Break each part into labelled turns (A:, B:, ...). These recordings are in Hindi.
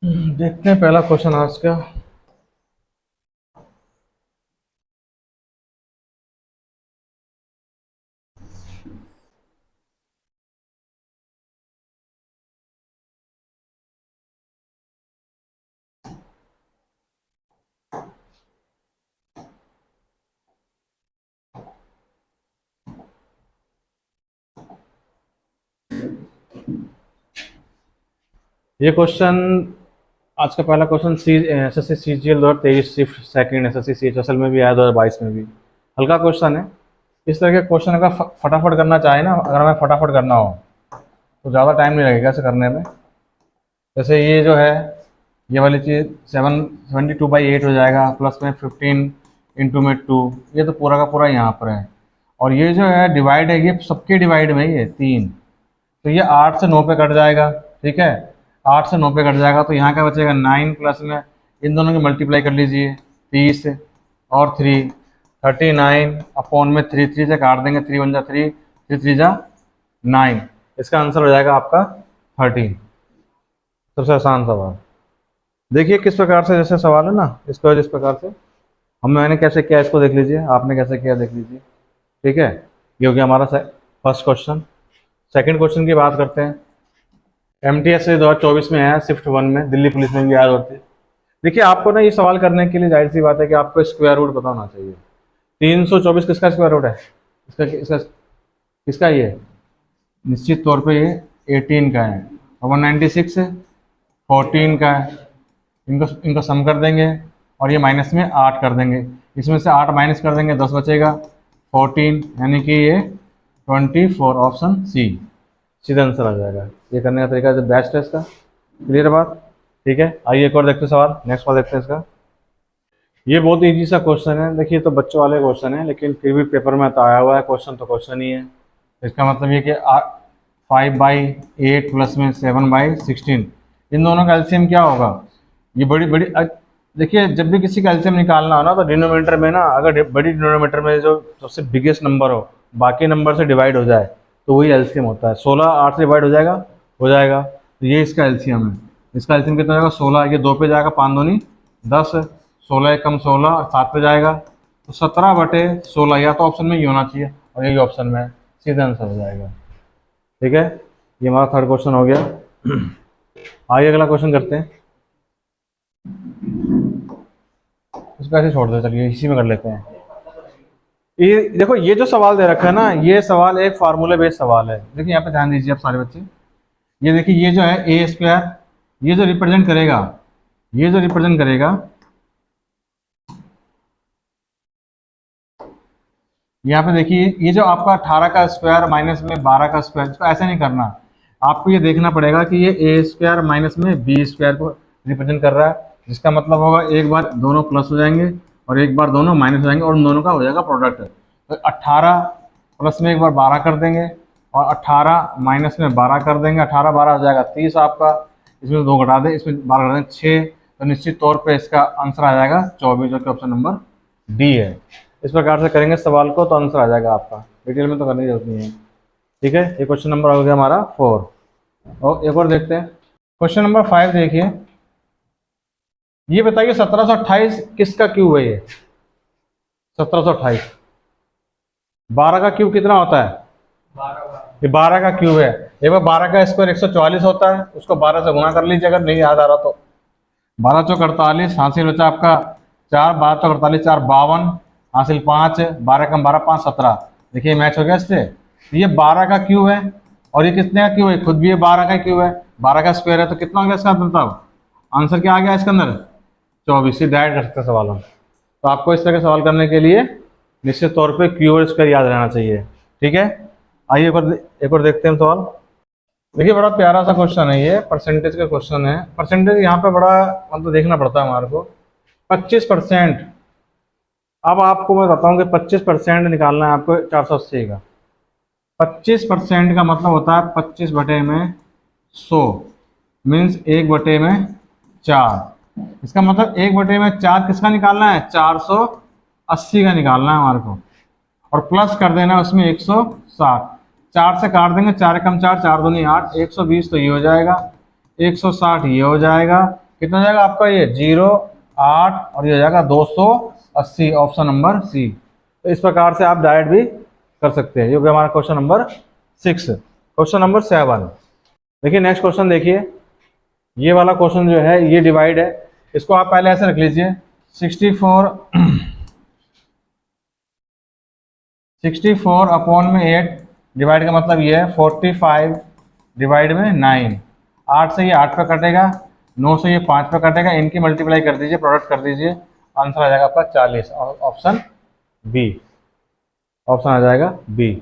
A: देखते हैं पहला क्वेश्चन आज का। ये क्वेश्चन आज का पहला question C S S C C G L 2023 shift second S S C C H S L में भी आया, 2022 में भी। हल्का क्वेश्चन है। इस तरह के क्वेश्चन अगर फटाफट करना चाहे ना, अगर हमें फटाफट करना हो तो ज़्यादा टाइम नहीं लगेगा इसे करने में। जैसे ये जो है, ये वाली चीज़ 72/8 हो जाएगा, प्लस में 15 इंटू में 2, ये तो पूरा का पूरा यहाँ पर है। और ये जो है डिवाइड है, ये सबके डिवाइड में ही है 3, तो ये 8 से 9 पे कट जाएगा। ठीक है, 8 से 9 पे कट जाएगा तो यहाँ क्या बचेगा 9, प्लस में इन दोनों की मल्टीप्लाई कर लीजिए 30 और 3, 39 अपॉन में 3, 3 से काट देंगे, 3 1 जा 3, 3 3 जा 9। इसका आंसर हो जाएगा आपका 13। सबसे आसान सवाल। देखिए किस प्रकार से जैसे सवाल है ना, इसको जिस प्रकार से मैंने कैसे किया इसको देख लीजिए, आपने कैसे किया देख लीजिए। ठीक है, ये हो गया हमारा फर्स्ट क्वेश्चन। सेकंड क्वेश्चन की बात करते हैं। MTS से 2024 में आया, शिफ्ट 1 में, दिल्ली पुलिस में भी आया होती है। देखिए आपको ना ये सवाल करने के लिए जाहिर सी बात है कि आपको स्क्वायर रूट पता होना चाहिए। 324 किसका स्क्वायर रूट है? इसका किसका ये? निश्चित तौर पे ये 18 का है, और 196 14 का है। इनको इनको सम कर देंगे और ये माइनस में 8 कर देंगे। इसमें से 8 माइनस कर देंगे, 10 बचेगा 14, यानी कि ये 24, ऑप्शन सी सीधा आंसर आ जाएगा। ये करने का तरीका जो बेस्ट है इसका। क्लियर बात? ठीक है, आइए एक और देखते हैं सवाल, नेक्स्ट सवाल देखते हैं इसका। ये बहुत ईजी सा क्वेश्चन है। देखिए तो बच्चों वाले क्वेश्चन है, लेकिन फिर भी पेपर में तो आया हुआ है क्वेश्चन, तो क्वेश्चन ही है। इसका मतलब ये कि 5/8 प्लस में 7/16, इन दोनों का एलसीएम क्या होगा? ये बड़ी बड़ी देखिए जब भी किसी का एलसीएम निकालना हो ना, तो डिनोमिनेटर में ना, अगर बड़ी डिनोमिनेटर में जो सबसे बिगेस्ट नंबर हो बाकी नंबर से डिवाइड हो जाए तो वही एलसीएम होता है। 16 8 से डिवाइड हो जाएगा, तो ये इसका एलसीएम है। इसका एलसीएम कितना जाएगा? 16, ये 2 पे जाएगा, 5 दूनी 10, 16 एकम 16 और 7 पे जाएगा तो 17/16। या तो ऑप्शन में ये होना चाहिए और यही ऑप्शन में है, सीधा आंसर हो जाएगा। ठीक है, ये हमारा थर्ड क्वेश्चन हो गया। आइए अगला क्वेश्चन करते हैं। इसको ऐसे छोड़ दो, चलिए इसी में कर लेते हैं। ये देखो, ये जो सवाल दे रखा है ना, ये सवाल एक फार्मूले बेस्ड सवाल है। देखिए यहाँ पे ध्यान दीजिए आप सारे बच्चे। ये देखिए, ये जो है ए स्क्वायर, ये जो रिप्रेजेंट करेगा, ये जो रिप्रेजेंट करेगा, यहाँ पे देखिए ये जो आपका 18 का स्क्वायर माइनस में 12 का स्क्वायर, इसको ऐसे नहीं करना। आपको ये देखना पड़ेगा कि ये ए स्क्वायर माइनस में बी स्क्वायर को रिप्रेजेंट कर रहा है, जिसका मतलब होगा एक बार दोनों प्लस हो जाएंगे और एक बार दोनों माइनस हो जाएंगे और उन दोनों का हो जाएगा प्रोडक्ट। तो 18 प्लस में एक बार 12 कर देंगे और 18 माइनस में 12 कर देंगे, 18 12 हो जाएगा 30 आपका। इसमें 2 घटा दें, इसमें 12 घटा दें 6, तो निश्चित तौर पर इसका आंसर आ जाएगा 24, जो कि ऑप्शन नंबर डी है। इस प्रकार से करेंगे सवाल को तो आंसर आ जाएगा आपका, डिटेल में तो करने की जरूरत नहीं है। ठीक है, ये क्वेश्चन नंबर हो गया हमारा 4। और एक और देखते हैं, क्वेश्चन नंबर 5 देखिए। ये बताइए 1728 किसका क्यूब है? ये 1728, 12 का क्यूब कितना होता है? ये 12 का क्यूब है। एक बार 12 का स्क्वायर 144 होता है, उसको 12 से गुना कर लीजिए अगर नहीं याद आ रहा तो। 12 चौक 48, हासिल बचा आपका 4, 12 चौक 48 4 52, हासिल 5, 12 कम 12 5 17। देखिए मैच हो गया इससे। तो ये 12 का क्यूब है और ये कितने का क्यूब है? खुद भी ये 12 का क्यूब है, 12 का स्क्वायर है, तो कितना हो गया इसका मतलब? आंसर क्या आ गया इसके अंदर? 24 से डायरेक्ट कर सकते हैं सवाल हम। तो आपको इस तरह के सवाल करने के लिए निश्चित तौर पर क्यूब और स्क्वायर याद रहना चाहिए। ठीक है, आइए एक और देखते हैं सवाल। देखिए बड़ा प्यारा सा क्वेश्चन है, ये परसेंटेज का क्वेश्चन है। परसेंटेज यहाँ पे बड़ा मतलब देखना पड़ता है हमारे को। 25%। अब आपको मैं बताता हूँ कि 25% निकालना है आपको 480 का। 25% का मतलब होता है 25 बटे में 100, मीन्स 1/4। इसका मतलब 1/4 किसका निकालना है? 480 का निकालना है हमारे को, और प्लस कर देना है उसमें 160। 4 से काट देंगे, 4 कम 4, 4 दूनी 8, 120 तो ये हो जाएगा, 160 ये हो जाएगा, कितना हो जाएगा आपका ये 0, 8 और ये हो जाएगा 280, ऑप्शन नंबर सी। तो इस प्रकार से आप डायरेक्ट भी कर सकते हैं। ये हो गया हमारा क्वेश्चन नंबर 6। क्वेश्चन नंबर 7 देखिए, नेक्स्ट क्वेश्चन देखिए। ये वाला क्वेश्चन जो है ये डिवाइड है, इसको आप पहले ऐसे रख लीजिए 64 अपॉन में 8 डिवाइड का मतलब ये है 45 डिवाइड में 9। 8 से ये 8 पे कटेगा, 9 से ये 5 पे कटेगा, इनकी मल्टीप्लाई कर दीजिए, प्रोडक्ट कर दीजिए, आंसर आ जाएगा आपका 40, ऑप्शन बी। ऑप्शन आ जाएगा बी।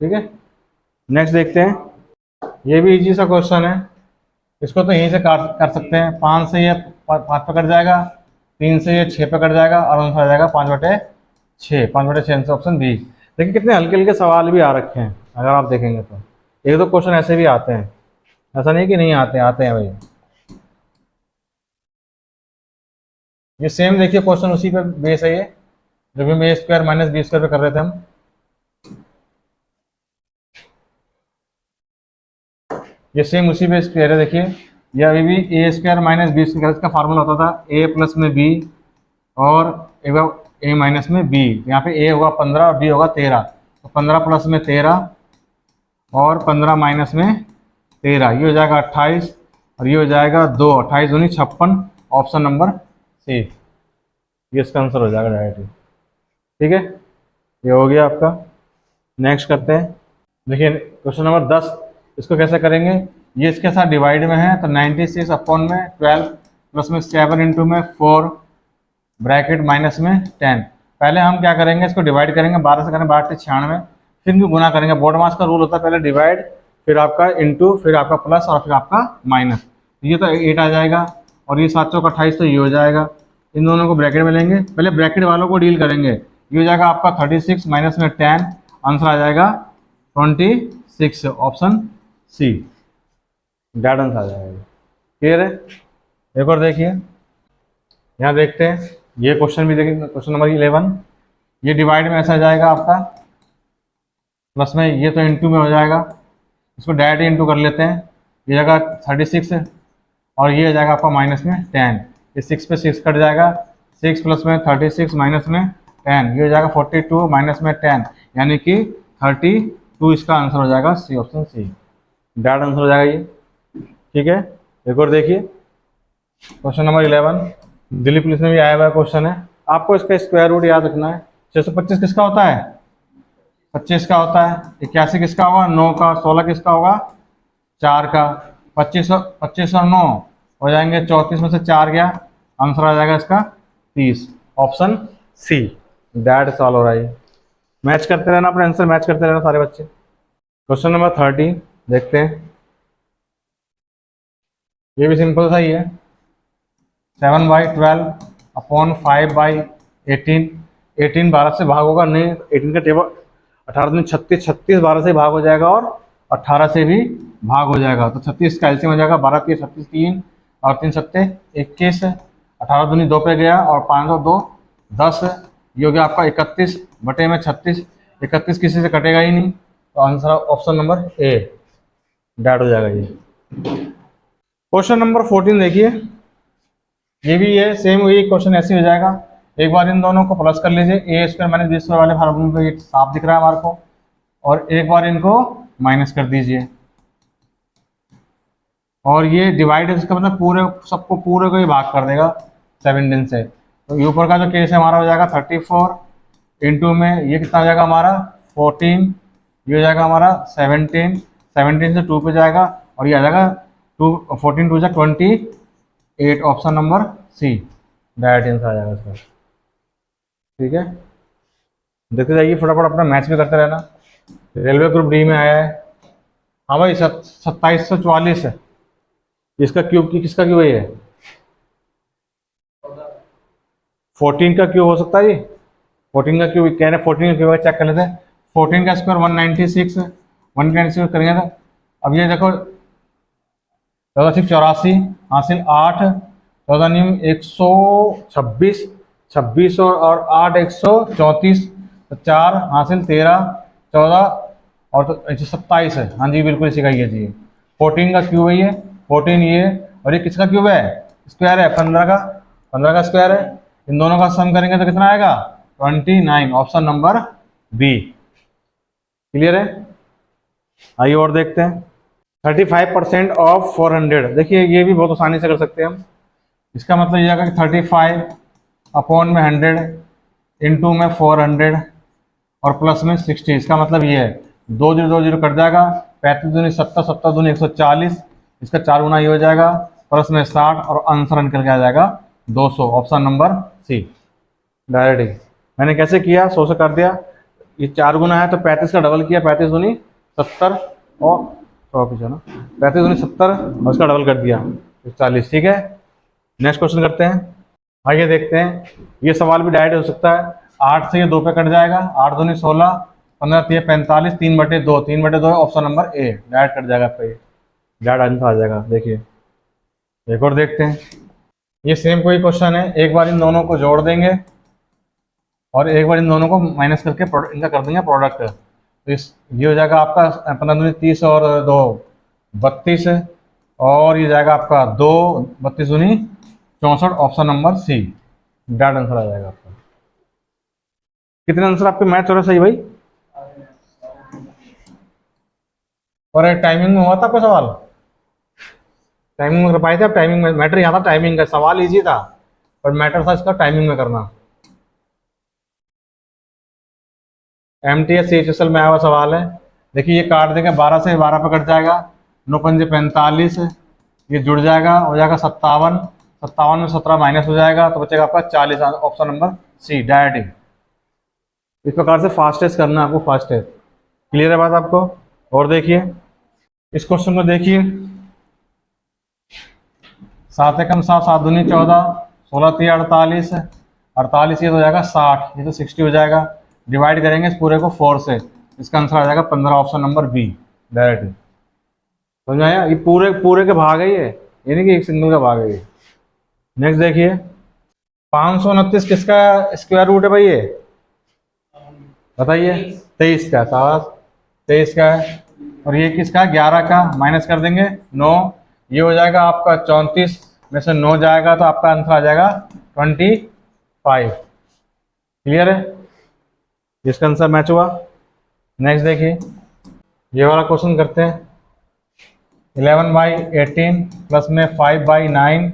A: ठीक है, नेक्स्ट देखते हैं। ये भी इजी सा क्वेश्चन है, इसको तो यहीं से कर सकते हैं। 5 से ये 5 पे कट जाएगा, 3 से ये 6 पे कट जाएगा और आंसर आ जाएगा 5/6। 5/6 आंसर ऑप्शन बी। देखिए कितने हल्के हल्के सवाल भी आ रखे हैं, अगर आप देखेंगे तो एक दो क्वेश्चन ऐसे भी आते हैं, ऐसा नहीं कि नहीं आते, आते हैं भाई। ये सेम देखिए क्वेश्चन उसी पे बेस है, ये जो भी हम ए स्क्वायर माइनस बी स्क्वायर पे कर रहे थे हम। ये सेम उसी पे स्क्वायर है। देखिए ये अभी भी ए स्क्वायर माइनस बी स्क्वायर, इसका फार्मूला होता था ए प्लस में बी और एक बार ए माइनस में बी। यहाँ पे ए होगा 15 और बी होगा 13, तो 15 प्लस में 13 और 15 माइनस में 13, ये हो जाएगा 28 और ये हो जाएगा 2, 28 दूनी 56, ऑप्शन नंबर सी, ये इसका आंसर हो जाएगा डायरेक्टली। ठीक है, ये हो गया आपका। नेक्स्ट करते हैं। देखिए क्वेश्चन नंबर 10, इसको कैसे करेंगे। ये इसके साथ डिवाइड में है, तो 96 अपॉन में 12 प्लस में 7 इंटू में 4 ब्रैकेट माइनस में 10। पहले हम क्या करेंगे, इसको डिवाइड करेंगे, 12 से करेंगे 12 96, फिर भी गुना करेंगे। बोर्ड मास का रूल होता है, पहले डिवाइड, फिर आपका इंटू, फिर आपका प्लस और फिर आपका माइनस। ये तो 8 आ जाएगा और ये 7 चौक 28, तो ये हो जाएगा। इन दोनों को ब्रैकेट में लेंगे, पहले ब्रैकेट वालों को डील करेंगे। ये हो जाएगा आपका 36 माइनस में 10, आंसर आ जाएगा 26, ऑप्शन सी, डेड आंसर आ जाएगा। क्लियर है। एक और देखिए, यहाँ देखते हैं। ये क्वेश्चन भी देखिए, क्वेश्चन नंबर 11। ये डिवाइड में ऐसा आ जाएगा आपका प्लस में, ये तो इंटू में हो जाएगा, इसको डायरेक्ट इंटू कर लेते हैं। ये जगह 36 और ये हो जाएगा आपका माइनस में 10, ये 6 पे 6 कट जाएगा, 6 प्लस में 36 माइनस में 10, ये हो जाएगा 42 माइनस में 10, यानी कि 32, इसका आंसर हो जाएगा सी, ऑप्शन सी, डायरेक्ट आंसर हो जाएगा ये। ठीक है, एक और देखिए क्वेश्चन नंबर 11, दिल्ली पुलिस में भी आया हुआ क्वेश्चन है। आपको इसका स्क्वायर रूट याद रखना है। 625 किसका होता है, 25 का होता है। 81 किसका होगा, 9 का। 16 किसका होगा, 4 का। 25 और 9 हो जाएंगे 34 में से 4 गया, आंसर आ जाएगा इसका 30, ऑप्शन सी, दैट सॉल्व हो रहा है। मैच करते रहना, अपने आंसर मैच करते रहना सारे बच्चे। क्वेश्चन नंबर 30 देखते हैं। ये भी सिंपल सा ही है। 7/12 अपॉन 5/18। 18 12 से भाग होगा नहीं, 18 का टेबल 18 दूनी 36, 36 12 से भाग हो जाएगा और 18 से भी भाग हो जाएगा, तो 36 का एलसीएम हो जाएगा 12 3 36 3 और 3 7 21, 18 दूनी 2 पे गया और 5 और 2 10, ये हो गया आपका 31 बटे में 36। 31 किसी से कटेगा ही नहीं, तो आंसर ऑप्शन नंबर ए, डेट हो जाएगा ये। क्वेश्चन नंबर 14 देखिए, ये भी है सेम, वही क्वेश्चन ऐसे हो जाएगा। एक बार इन दोनों को प्लस कर लीजिए, ए स्क्वायर माइनस बी स्क्वायर वाले फार्मूले पे, ये साफ दिख रहा है हमारे को, और एक बार इनको माइनस कर दीजिए और ये डिवाइड है, इसका मतलब पूरे सबको पूरे को ही भाग कर देगा 17 से। तो ऊपर का जो केस है हमारा हो जाएगा 34 इंटू में ये कितना हो जाएगा हमारा 14, ये हो जाएगा हमारा 17, 17 से 2 पे जाएगा और ये आ जाएगा 2, 14 2 28, option number C, direct answer आ जाएगा इसका। ठीक है, देखते जाइए फटाफट, अपना मैच भी करते रहना। रेलवे ग्रुप डी में आया है। हाँ भाई, 2744 है इसका क्यूब, की किसका क्यूब है ये, 14 का क्यूब हो सकता है ये, 14 का क्यूब कह रहे हैं, 14 का क्यूब है, चेक कर लेते हैं। 14 का स्क्वायर 196, 196 करेंगे तो अब ये देखो 14 हासिल 8, 14 न्यूम 126, 26 और 8 134, तो 4 हासिल 13, 14 और तो 27 है। हाँ जी बिल्कुल इसी का ही है जी, 14 का क्यूब है ये, 14 ये, और ये किसका क्यूब है, स्क्वायर है 15 का, 15 का स्क्वायर है, इन दोनों का सम करेंगे तो कितना आएगा 29, ऑप्शन नंबर बी। क्लियर है? आइए और देखते हैं। 35% ऑफ 400, देखिए ये भी बहुत आसानी से कर सकते हैं हम। इसका मतलब ये आएगा कि 35 अपॉन में 100 इंटू में 400 और प्लस में 60। इसका मतलब ये है 2 0 2 0 कट जाएगा, 35 दूनी 70, 70 दूनी 140, इसका 4 गुना ये हो जाएगा, प्लस में 60 और आंसर निकल के आ जाएगा 200, ऑप्शन नंबर सी। डायरेक्ट ही मैंने कैसे किया, 100 से कर दिया, ये 4 गुना है तो 35 का डबल किया, 35 दूनी 70 और 100 पीछे ना, 35 दूनी 70 और इसका डबल कर दिया 40। ठीक है, नेक्स्ट क्वेश्चन करते हैं। आइए देखते हैं, ये सवाल भी डायरेक्ट हो सकता है। 8 से ये 2 पे कट जाएगा, 8 दूनी 16, 15 3 45, 3/2, 3/2 ऑप्शन नंबर ए, डायरेक्ट कट जाएगा आपका, ये डायरेक्ट आंसर आ जाएगा। देखिए एक और देखते हैं, ये सेम कोई क्वेश्चन है, एक बार इन दोनों को जोड़ देंगे और एक बार इन दोनों को माइनस करके इनका कर देंगे प्रोडक्ट। तो इस ये हो जाएगा आपका 15 दूनी 30 और 2 32, और ये जाएगा आपका 2 32 दूनी 64, option number C, direct answer आ जाएगा आपका। कितने आंसर आपके मैच हो रहे सही भाई? और टाइमिंग में हुआ था आपका सवाल? टाइमिंग में कर पाए थे आप? टाइमिंग में मैटर यहाँ था, टाइमिंग का सवाल इजी था पर मैटर था इसका टाइमिंग में करना। MTS CHSL में आया हुआ सवाल है। देखिए ये काट देंगे, 12 से 12 पे कट जाएगा, 9 पंजे 45, ये जुड़ जाएगा, हो जाएगा 57, 57 में 17 माइनस हो जाएगा तो बचेगा आपका 40, ऑप्शन नंबर सी, डायरेक्ट। इस प्रकार से फास्टेस्ट करना है आपको, फास्टेस्ट। क्लियर है बात आपको? और देखिए इस क्वेश्चन को देखिए, 7 एकम 7, 7 दूनी 14, 16 3 48, 48 ये तो हो जाएगा 60, ये तो 60 हो जाएगा। डिवाइड करेंगे इस पूरे को 4 से, इसका आंसर आ जाएगा 15, ऑप्शन नंबर बी, डायरेक्ट। समझ में आया? ये पूरे पूरे के भाग है, ये नहीं कि एक सिंगल का भाग है ये। नेक्स्ट देखिए, 529 किसका स्क्वायर रूट है भाई? ये बताइए। 23 का, साहब 23 का है, और ये किसका? 11 का, माइनस कर देंगे 9, ये हो जाएगा आपका 34 में से 9 जाएगा तो आपका आंसर आ जाएगा 25। क्लियर है? इसका आंसर मैच हुआ। नेक्स्ट देखिए, ये वाला क्वेश्चन करते हैं। 11/18 प्लस में 5/9,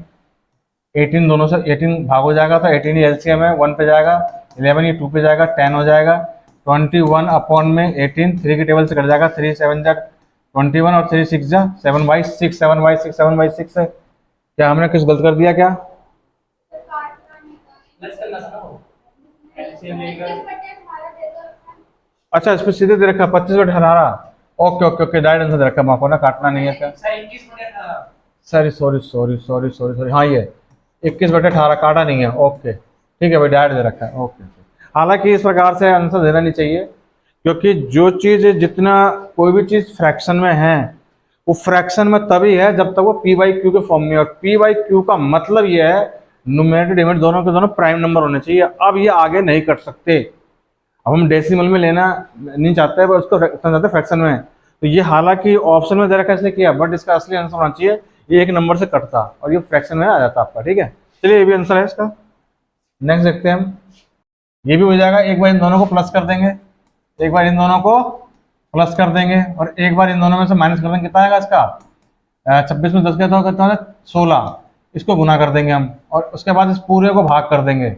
A: 18 दोनों से 18 भाग हो जाएगा तो 18 ही एलसीएम है, 1 पे जाएगा, 11 ये 2 पे जाएगा, 10 हो जाएगा। 21 अपॉन में 18, 3 की टेबल से कट जाएगा, 3 7 जा 21 और 3 6 जा 7/6, 7/6, 7/6 है। क्या हमने कुछ गलत कर दिया क्या? अच्छा इस पर सीधे दे रखा 25/18, okay okay okay, direct answer दे रखा, माफ होना, काटना नहीं है क्या? Sorry sorry sorry sorry sorry sorry, हाँ ये 21/18 काटा नहीं है, ओके ठीक है भाई, डायरेक्ट दे रखा है, ओके। हालांकि इस प्रकार से आंसर देना नहीं चाहिए, क्योंकि जो चीज़ जितना कोई भी चीज़ फ्रैक्शन में है वो फ्रैक्शन में तभी है जब तक वो p/q के फॉर्म में, और p/q का मतलब ये है न्यूमरेटर डिनोमिनेटर दोनों के दोनों प्राइम नंबर होने चाहिए। अब ये आगे नहीं कट सकते, अब हम डेसिमल में लेना नहीं चाहते, पर उसको चाहते फ्रैक्शन में। तो ये हालांकि ऑप्शन में दे रखा इसलिए किया, बट इसका असली आंसर होना चाहिए ये एक नंबर से कटता और ये फ्रैक्शन में आ जाता आपका। ठीक है, चलिए ये भी आंसर है इसका। नेक्स्ट देखते हैं हम, ये भी हो जाएगा। एक बार इन दोनों को प्लस कर देंगे, एक बार इन दोनों को प्लस कर देंगे और एक बार इन दोनों में से माइनस कर देंगे। कितना आएगा इसका? 26 में 10 का तो कितना है? 16। इसको गुना कर देंगे हम और उसके बाद इस पूरे को भाग कर देंगे,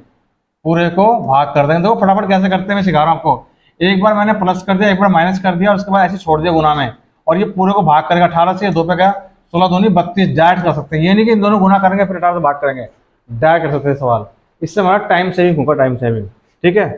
A: पूरे को भाग कर देंगे। देखो फटाफट कैसे करते हैं मैं सिखा रहा हूँ आपको। एक बार मैंने प्लस कर दिया, एक बार माइनस कर दिया और उसके बाद ऐसे छोड़ दिया गुना में, और ये पूरे को भाग करेगा। 18 से 2 पे गया, 16 दूनी 32, डायरेक्ट कर सकते हैं। ये नहीं कि इन दोनों गुना करेंगे फिर 18 से भाग करेंगे, डायरेक्ट कर सकते हैं सवाल। इससे हमारा टाइम सेविंग होगा, टाइम सेविंग। ठीक है।